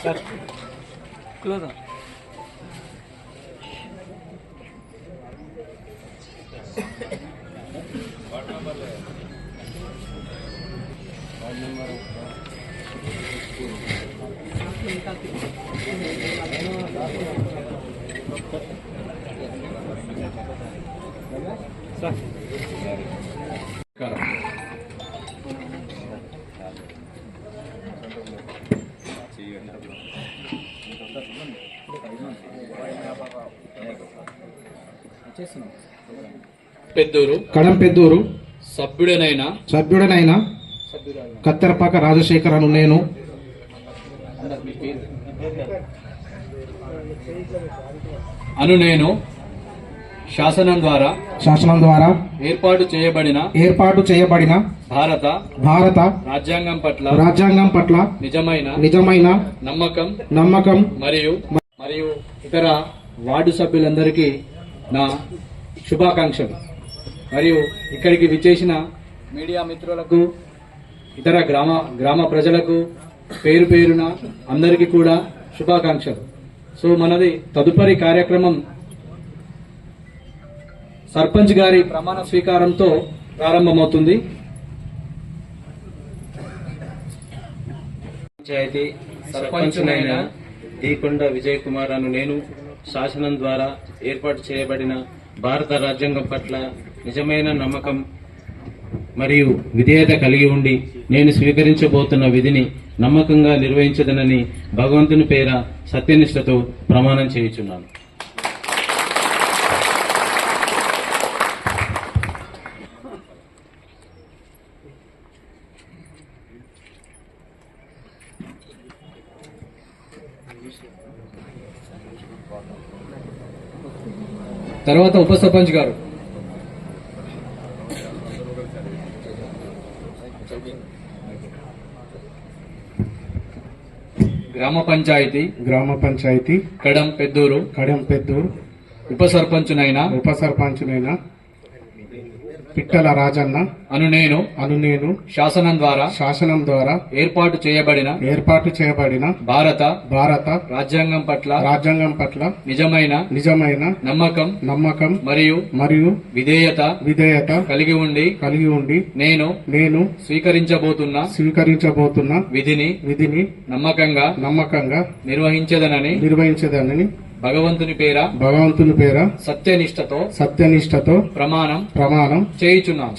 Sir close sir కడం పెద్దూరు సభ్యుడనైన కత్తెరపాక రాజశేఖరను నేను శాసనం ద్వారా ఏర్పాటు చేయబడిన భారత రాజ్యాంగం పట్ల నిజమైన నమ్మకం మరియు ఇతర వార్డు సభ్యులందరికీ నా శుభాకాంక్షలు. మరియు ఇక్కడికి విచ్చేసిన మీడియా మిత్రులకు, ఇతర గ్రామ ప్రజలకు పేరు పేరున అందరికీ కూడా శుభాకాంక్షలు. సో మనది తదుపరి కార్యక్రమం సర్పంచ్ గారి ప్రమాణ స్వీకారంతో ప్రారంభమవుతుంది. పంచాయతీ సర్పంచునైన దీకొండ విజయ్ కుమార్ అను నేను శాసనం ద్వారా ఏర్పాటు చేయబడిన భారత రాజ్యాంగం పట్ల నిజమైన నమ్మకం మరియు విధేయత కలిగి ఉండి నేను స్వీకరించబోతున్న విధిని నమ్మకంగా నిర్వహించదనని భగవంతుని పేర సత్యనిష్టతో ప్రమాణం చేయుచున్నాను. తర్వాత ఉప సర్పంచ్ గారు. గ్రామ పంచాయతీ కడం పెద్దూరు ఉప సర్పంచునైన పిట్టల రాజన్న అను నేను శాసనం ద్వారా ఏర్పాటు చేయబడిన భారత రాజ్యాంగం పట్ల నిజమైన నమ్మకం మరియు విధేయత కలిగి ఉండి నేను స్వీకరించబోతున్న విధిని నమ్మకంగా నిర్వహించదనని భగవంతుని పేర సత్యనిష్టతో ప్రమాణం చేయుచున్నాను.